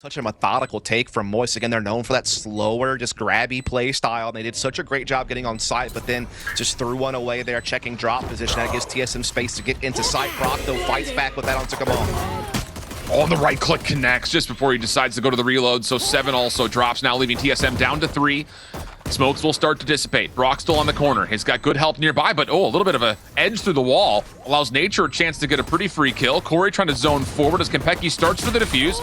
Such a methodical take from Moist. Again, they're known for that slower, just grabby play style. And they did such a great job getting on site, but then just threw one away there, checking drop position. That gives TSM space to get into sight. Brock, though, fights back with that on Tukamon. On the right click connects just before he decides to go to the reload. So 7 also drops, now leaving TSM down to 3. Smokes will start to dissipate. Brock still on the corner. He's got good help nearby, but a little bit of a edge through the wall. Allows Nature a chance to get a pretty free kill. Corey trying to zone forward as Konpeki starts for the defuse.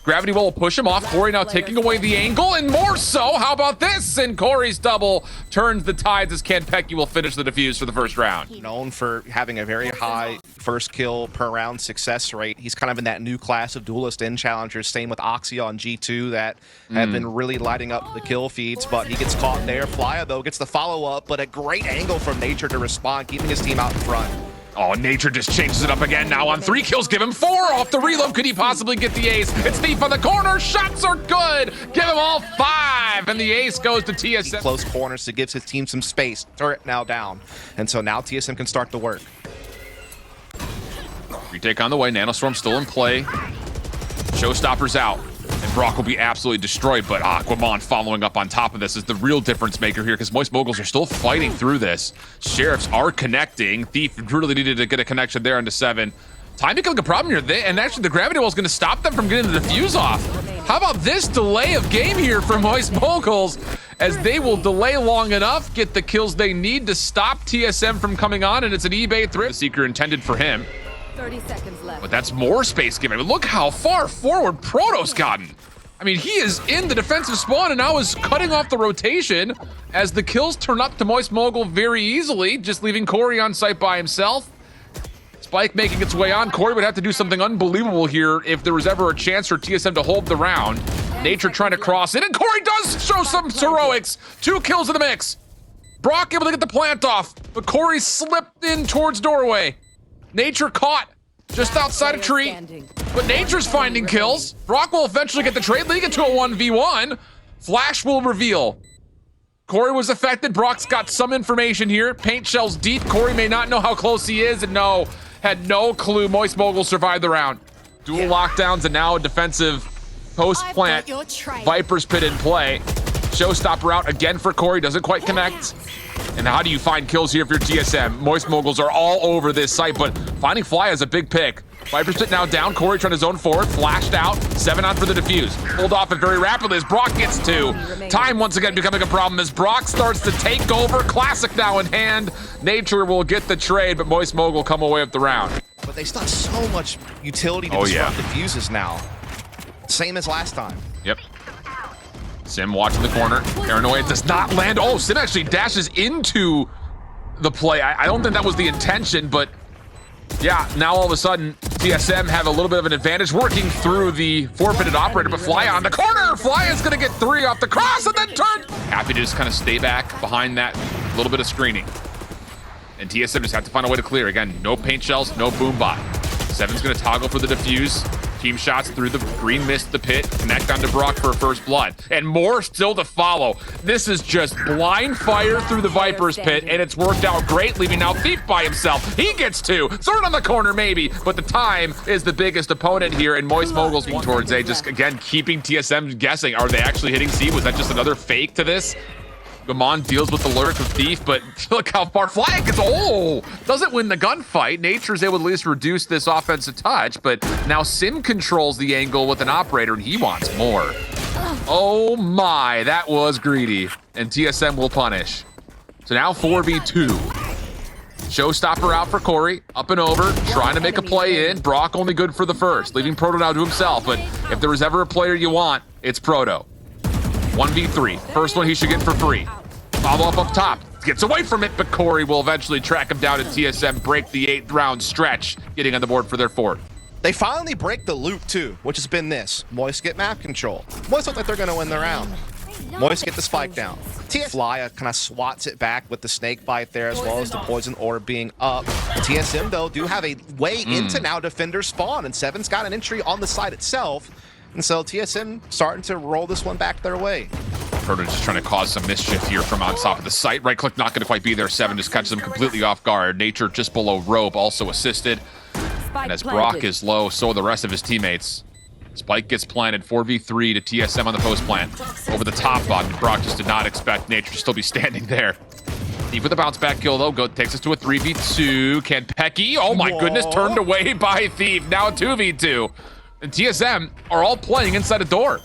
Gravity Well will push him off. Corey now taking away the angle, and more so. How about this? And Corey's double turns the tides as Konpeki will finish the defuse for the first round. Known for having a very high first kill per round success rate. He's kind of in that new class of duelist and challengers. Same with Oxia on G2 that have been really lighting up the kill feeds, but he gets caught there. Flya, though, gets the follow-up, but a great angle from Nature to respond, keeping his team out in front. Oh, Nature just changes it up again now on 3 kills. Give him 4 off the reload. Could he possibly get the ace? It's Thief on the corner. Shots are good. Give him all 5. And the ace goes to TSM. Close corners to give his team some space. Turret now down. And so now TSM can start the work. Retake on the way. Nanostorm still in play. Showstopper's out. And Brock will be absolutely destroyed, but Aquamon following up on top of this is the real difference maker here because Moist Moguls are still fighting through this. Sheriffs are connecting. Thief really needed to get a connection there into 7. Time becoming a problem here, and actually the Gravity Well is going to stop them from getting the defuse off. How about this delay of game here for Moist Moguls as they will delay long enough, get the kills they need to stop TSM from coming on, and it's an eBay thrift. The Seeker intended for him. 30 seconds left. But that's more space given. Look how far forward Proto's gotten. I mean, he is in the defensive spawn and now is cutting off the rotation as the kills turn up to Moist Mogul very easily, just leaving Corey on site by himself. Spike making its way on. Corey would have to do something unbelievable here if there was ever a chance for TSM to hold the round. Nature trying to cross it, and Corey does show some heroics. 2 kills in the mix. Brock able to get the plant off, but Corey slipped in towards doorway. Nature caught just outside a tree, but Nature's finding kills. Brock will eventually get the trade, leading into a 1v1. Flash will reveal. Corey was affected. Brock's got some information here. Paint shells deep. Corey may not know how close he is, and had no clue Moist Mogul survived the round. Dual lockdowns and now a defensive post-plant. Viper's Pit in play. Showstopper out again for Corey. Doesn't quite connect. And how do you find kills here if you're TSM? Moist Moguls are all over this site, but finding Fly is a big pick. Viper's Pit now down. Corey trying to zone forward. Flashed out. 7 on for the defuse. Pulled off it very rapidly as Brock gets 2. Time once again becoming a problem as Brock starts to take over. Classic now in hand. Nature will get the trade, but Moist Mogul come away with the round. But they still have so much utility to disrupt defuses now. Same as last time. Yep. Sim watching the corner. Paranoia does not land. Oh, Sim actually dashes into the play. I don't think that was the intention, but yeah, now all of a sudden, TSM have a little bit of an advantage working through the forfeited operator, but Fly on the corner. Fly is gonna get 3 off the cross and then turn. Happy to just kind of stay back behind that little bit of screening. And TSM just have to find a way to clear. Again, no paint shells, no boom bot. 7's gonna toggle for the defuse. Team shots through the green mist, the pit, connect onto Brock for a first blood. And more still to follow. This is just blind fire through the Viper's Pit, and it's worked out great, leaving now Thief by himself. He gets 2. Third on the corner, maybe, but the time is the biggest opponent here, and Moist Moguls towards A, just again keeping TSM guessing. Are they actually hitting C? Was that just another fake to this? Gamon deals with the lurk of Thief, but look how far Fly gets. Oh, doesn't win the gunfight. Nature's able to at least reduce this offensive touch, but now Sim controls the angle with an operator, and he wants more. Oh my, that was greedy, and TSM will punish. So now 4v2. Showstopper out for Corey, up and over, trying to make a play in. Brock only good for the first, leaving Proto now to himself, but if there was ever a player you want, it's Proto. 1v3. First one he should get for free. Follow up top. Gets away from it, but Corey will eventually track him down, and TSM break the 8th round stretch, getting on the board for their 4th. They finally break the loop too, which has been this. Moist get map control. Moist look like they're going to win the round. Moist get the spike down. Flya kind of swats it back with the snake bite there, as well as the poison orb being up. TSM, though, do have a way into now defender spawn, and 7's got an entry on the side itself. And so TSM starting to roll this one back their way. Proto just trying to cause some mischief here from on top of the site. Right click not going to quite be there. 7 just catches them completely off guard. Nature just below rope, also assisted. And as Brock is low, so are the rest of his teammates. Spike gets planted, 4v3 to TSM on the post plant. Over the top button, Brock just did not expect Nature to still be standing there. Deep with a bounce back kill though, takes us to a 3v2. Kanpeki, oh my goodness, turned away by Thief. Now a 2v2. And TSM are all playing inside a door.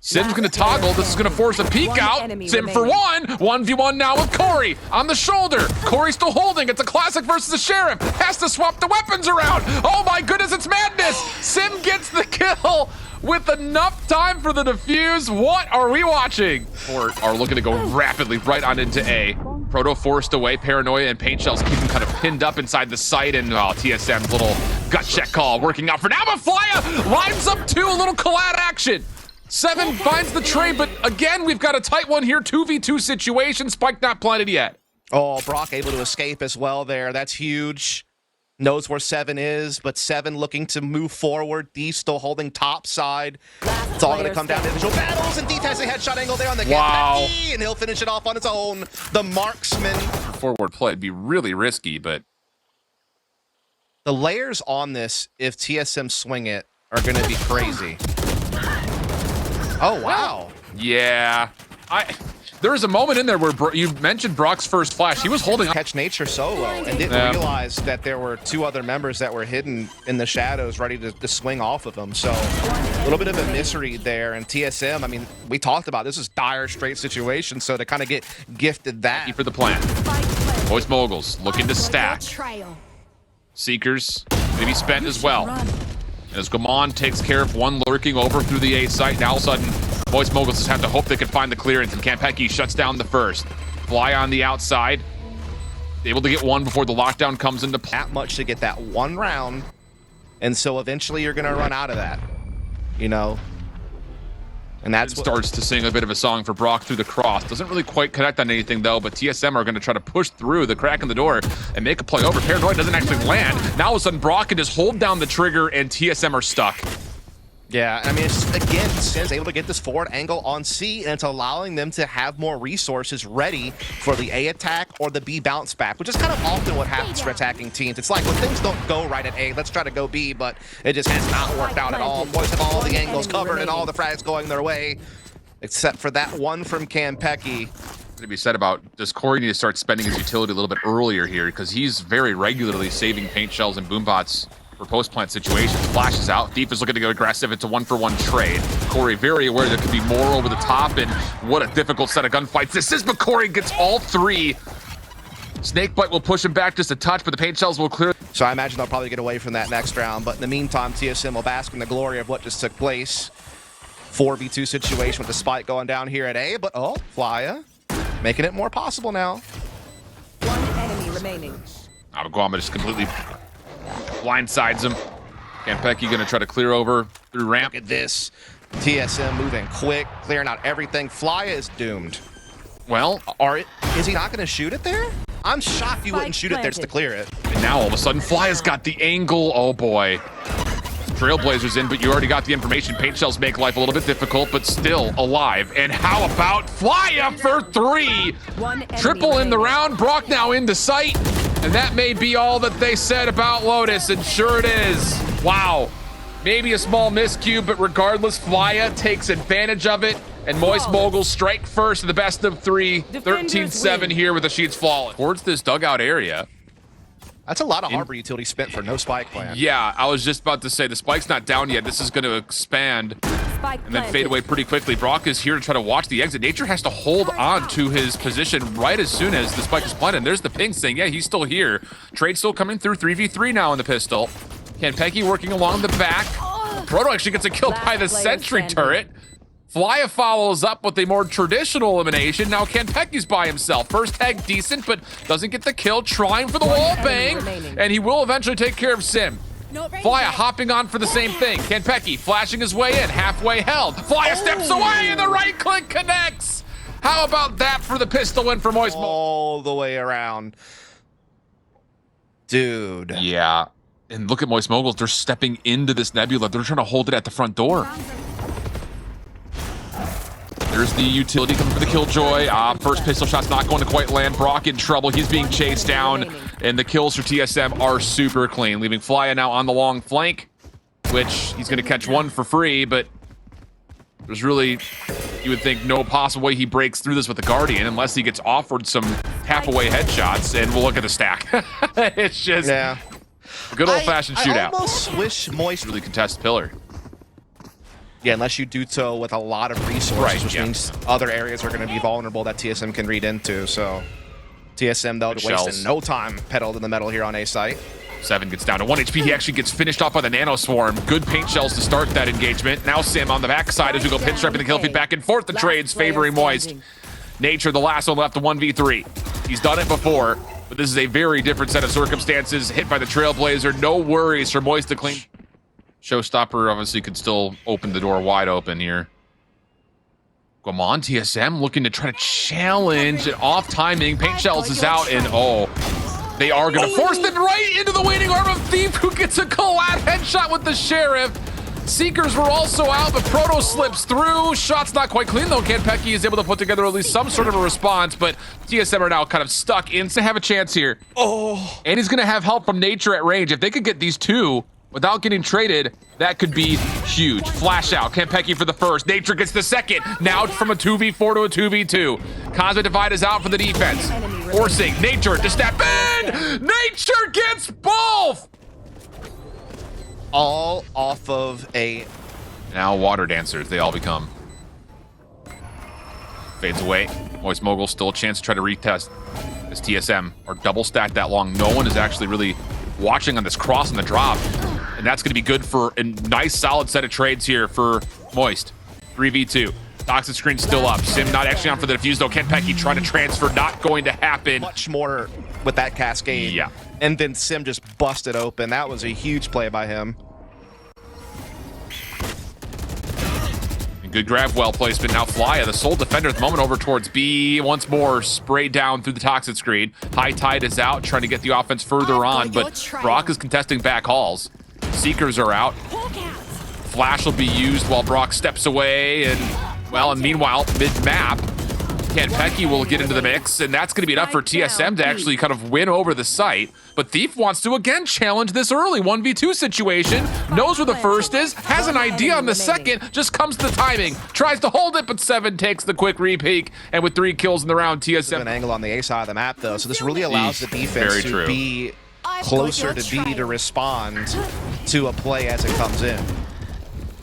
Sim's gonna toggle, this is gonna force a peek out. Sim for one, 1v1 now with Corey on the shoulder. Corey still holding, it's a classic versus the Sheriff. Has to swap the weapons around. Oh my goodness, it's madness. Sim gets the kill with enough time for the defuse. What are we watching? Or are looking to go rapidly right on into A. Proto forced away, Paranoia and Paint Shells keep him kind of pinned up inside the site, and TSM's little gut check call working out for now, but Flya lines up two, a little collab action. 7 finds the trade, but again, we've got a tight one here, 2v2 situation. Spike not planted yet. Oh, Brock able to escape as well there. That's huge. Knows where 7 is, but 7 looking to move forward. D still holding top side. It's all going to come down to individual battles, and D has a headshot angle there on the Kanpeki, and he'll finish it off on his own. The marksman. Forward play would be really risky, but the layers on this, if TSM swing it, are going to be crazy. Oh, wow. Yeah. There was a moment in there where you mentioned Brock's first flash. He was holding up. Catch Nature solo and didn't realize that there were 2 other members that were hidden in the shadows ready to swing off of him. So a little bit of a misread there. And TSM, I mean, we talked about this is dire straight situation. So to kind of get gifted that. For the plant. Voice Moguls looking to stack. Seekers maybe spent as well. As Gamon takes care of one lurking over through the A site. Now all of a sudden, Voice Moguls just have to hope they can find the clearance, and Kanpeki shuts down the first. Fly on the outside. Able to get one before the lockdown comes into play. That much to get that one round, and so eventually you're going to run out of that, you know? And that's what starts to sing a bit of a song for Brock through the cross. Doesn't really quite connect on anything though, but TSM are going to try to push through the crack in the door and make a play over. Paranoid doesn't actually land. Now all of a sudden Brock can just hold down the trigger and TSM are stuck. Yeah, I mean, it's just, again, Sim's able to get this forward angle on C, and it's allowing them to have more resources ready for the A attack or the B bounce back, which is kind of often what happens for attacking teams. It's like when things don't go right at A, let's try to go B, but it just has not worked out at all. Boys have all the angles covered and all the frags going their way, except for that one from Kanpeki. To be said about, does Corey need to start spending his utility a little bit earlier here, because he's very regularly saving Paint Shells and Boombots for post-plant situations. Flashes out. Deep is looking to go aggressive. It's a 1-for-1 trade. Corey very aware there could be more over the top, and what a difficult set of gunfights this is, but Corey gets all 3. Snakebite will push him back just a touch, but the Paint Shells will clear. So I imagine they'll probably get away from that next round, but in the meantime, TSM will bask in the glory of what just took place. 4v2 situation with the Spike going down here at A, but oh, Flya making it more possible now. One enemy remaining. Guama just completely blindsides him. Kanpeki gonna try to clear over through ramp. Look at this. TSM moving quick, clearing out everything. Flya is doomed. Well, is he not gonna shoot it there? I'm shocked you wouldn't shoot it there just to clear it. And now all of a sudden, Flya's got the angle. Oh boy. Trailblazers in, but you already got the information. Paint Shells make life a little bit difficult, but still alive. And how about Flya for 3? Triple in the round. Brock now into sight. And that may be all that they said about Lotus, and sure it is. Wow. Maybe a small miscue, but regardless, Flya takes advantage of it, and Moist Moguls strike first in the best of 3. 13-7 here with the sheets falling. Towards this dugout area. That's a lot of harbor utility spent for no Spike plan. Yeah, I was just about to say, the Spike's not down yet. This is going to expand and then fade away pretty quickly. Brock is here to try to watch the exit. Nature has to hold on to his position right as soon as the Spike is planted. And there's the ping saying, yeah, he's still here. Trade still coming through, 3v3 now in the pistol. Kanpeki working along the back. Proto actually gets a kill by the sentry turret. Flya follows up with a more traditional elimination. Now Kanpeki's by himself. First tag decent, but doesn't get the kill. Trying for the wall bang, and he will eventually take care of Sim. Flya hopping on for the same thing. Kanpeki flashing his way in, halfway held. Flya steps away, and the right click connects. How about that for the pistol win for Moist? All the way around. Dude. Yeah. And look at Moist Moguls. They're stepping into this nebula. They're trying to hold it at the front door. There's the utility coming for the Killjoy. First pistol shot's not going to quite land. Brock in trouble. He's being chased down. And the kills for TSM are super clean, leaving Flya now on the long flank. which he's going to catch one for free, but there's really, you would think, no possible way he breaks through this with the Guardian unless he gets offered some tap-away headshots, and we'll look at the stack. It's just a good old-fashioned shootout. I almost wish Moist really contest pillar. Yeah, unless you do so with a lot of resources, which means other areas are going to be vulnerable that TSM can read into. So TSM, though, wasting no time pedaled in the metal here on A site. 7 gets down to 1 HP. He actually gets finished off by the Nano Swarm. Good paint shells to start that engagement. Now Sim on the backside as we go pinstriping the kill feed back and forth. The trades favoring Moist. Nature, the last one left, the 1v3. He's done it before, but this is a very different set of circumstances. Hit by the Trailblazer. No worries for Moist to clean. Showstopper obviously could still open the door wide open here. Guamon TSM looking to try to challenge it off timing. Paint shells is out, and they are going to force them right into the waiting arm of Thief, who gets a collab headshot with the Sheriff. Seekers were also out, but Proto slips through. Shot's not quite clean, though. Kanpeki is able to put together at least some sort of a response, but TSM are now kind of stuck in to have a chance here. And he's going to have help from Nature at range. If they could get these two without getting traded, that could be huge. Flash out, Kanpeki for the first. Nature gets the second. Now from a 2v4 to a 2v2. Cosmic Divide is out for the defense. Forcing Nature to step in! Nature gets both! All off of a... Now water dancers, they all become. Fades away. Moist Mogul still a chance to try to retest. As TSM are double stacked that long. No one is actually really watching on this cross and the drop. And that's going to be good for a nice solid set of trades here for Moist. 3v2. Toxic screen still up. Sim not actually on for the defuse though. Kanpeki trying to transfer, not going to happen. Much more with that cascade. Yeah. And then Sim just busted open. That was a huge play by him. And good grab, well placement. Now Flya, the sole defender at the moment, over towards B. Once more, sprayed down through the toxic screen. High Tide is out, trying to get the offense further on, but Brock is contesting back halls. Seekers are out. Flash will be used while Brock steps away, and meanwhile, mid-map, Kanpeki will get into the mix, and that's going to be enough for TSM to actually kind of win over the site. But Thief wants to again challenge this early 1v2 situation, knows where the first is, has an idea on the second, just comes to the timing, tries to hold it, but 7 takes the quick repeak, and with 3 kills in the round, TSM... An angle on the A side of the map, though, so this really allows the defense to be closer to B to respond to a play as it comes in.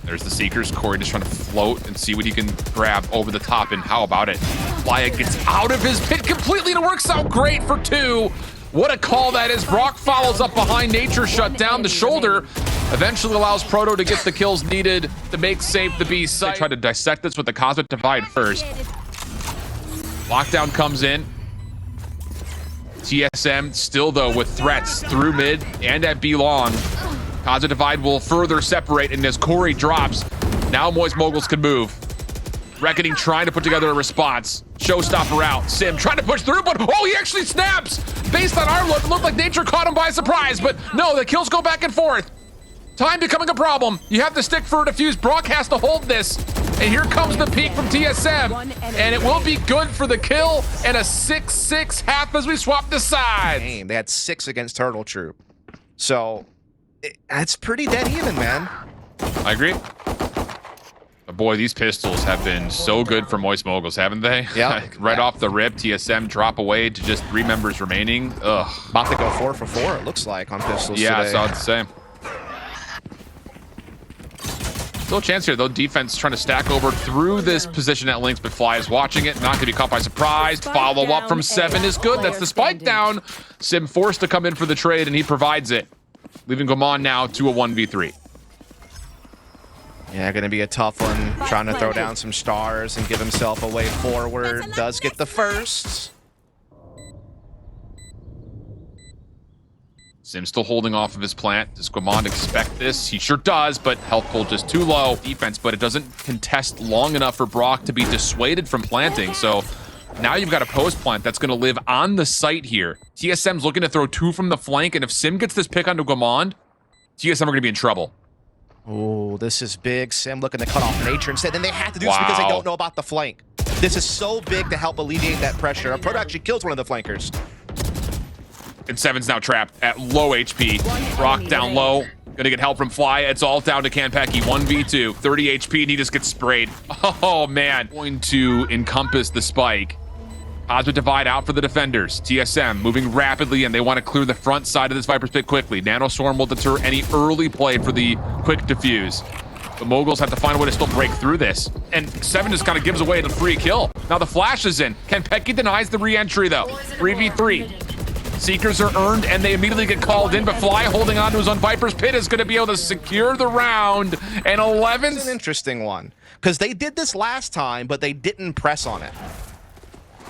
There's the Seekers. Corey just trying to float and see what he can grab over the top, and how about it? Flya gets out of his pit completely, and it works out great for 2. What a call that is. Brock follows up behind. Nature shut down the shoulder. Eventually allows Proto to get the kills needed to make safe the B site. They try to dissect this with the Cosmic Divide first. Lockdown comes in. TSM still, though, with threats through mid and at B long. Cosmic Divide will further separate, and as Corey drops, now Moist Moguls can move. Reckoning trying to put together a response. Showstopper out. Sim trying to push through, but he actually snaps! Based on our look, it looked like Nature caught him by surprise, but no, the kills go back and forth. Time becoming a problem. You have to stick for a defuse. Brock has to hold this. And here comes the peak from TSM. And it will be good for the kill, and a 6-6 half as we swap the sides. They had 6 against Turtle Troop. So, it's pretty dead even, man. I agree. But boy, these pistols have been so good for Moist Moguls, haven't they? Yeah. Right off the rip, TSM drop away to just 3 members remaining. Ugh. About to go 4 for 4, it looks like, on pistols today. I saw the same. Still a chance here, though. Defense trying to stack over through this position at links, but Fly is watching it. Not going to be caught by surprise. Follow up from 7 is good. That's the spike down. Sim forced to come in for the trade, and he provides it. Leaving Guamon now to a 1v3. Yeah, going to be a tough one. Trying to throw down some stars and give himself a way forward. Does get the first. Sim still holding off of his plant. Does Guamon expect this? He sure does, but health pool just too low. Defense, but it doesn't contest long enough for Brock to be dissuaded from planting. So now you've got a post plant that's going to live on the site here. TSM's looking to throw 2 from the flank, and if Sim gets this pick onto Guamon, TSM are going to be in trouble. Oh, this is big. Sim looking to cut off Nature instead. Then they have to do this because they don't know about the flank. This is so big to help alleviate that pressure. Proto actually kills one of the flankers. And 7's now trapped at low HP. Brock down low. Gonna get help from Fly. It's all down to Kanpeki. 1v2, 30 HP, and he just gets sprayed. Oh, man. Going to encompass the spike. Cosmic Divide out for the defenders. TSM moving rapidly, and they want to clear the front side of this Viper's Pit quickly. Nanoswarm will deter any early play for the quick defuse. The Moguls have to find a way to still break through this. And 7 just kind of gives away the free kill. Now the flash is in. Kanpeki denies the re-entry, though. 3v3. Seekers are earned, and they immediately get called in, but Fly holding on to his own Viper's Pit is going to be able to secure the round. And 11. It's an interesting one, because they did this last time, but they didn't press on it.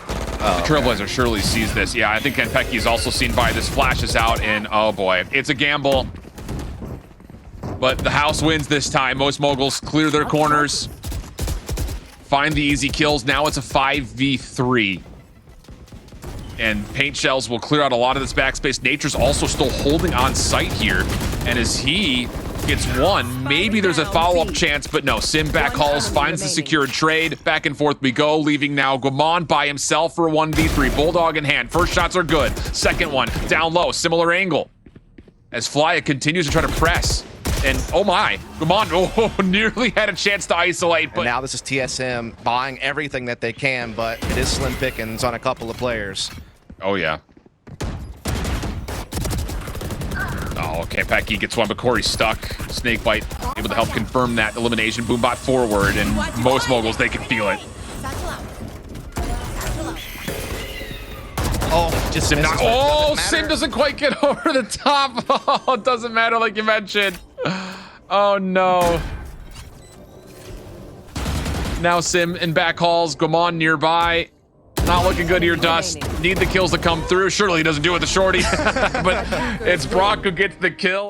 The Trailblazer surely sees this. Yeah, I think Kanpeki is also seen by this. Flashes out, and oh boy, it's a gamble. But the house wins this time. Most Moguls clear their corners, find the easy kills. Now it's a 5v3. And Paint Shells will clear out a lot of this backspace. Nature's also still holding on site here. And as he gets one, maybe there's a follow-up chance, but no. Sim back hauls, finds the secured trade. Back and forth we go, leaving now Guamon by himself for a 1v3. Bulldog in hand. First shots are good. Second one, down low, similar angle. As Flya continues to try to press. And oh my, Guamon nearly had a chance to isolate. But and now this is TSM buying everything that they can, but it is slim pickings on a couple of players. Oh, yeah. Oh, Kanpeki gets one, but Corey's stuck. Snakebite able to help confirm that elimination. Boombot forward, and most Moguls, they can feel it. Oh, just Sim misses, not, but it oh, doesn't matter. Sim doesn't quite get over the top. Oh, it doesn't matter like you mentioned. Oh, no. Now Sim in back hauls. Guamon nearby. Not looking good here, Dust. Need the kills to come through. Surely he doesn't do it with the shorty. But it's Brock who gets the kill.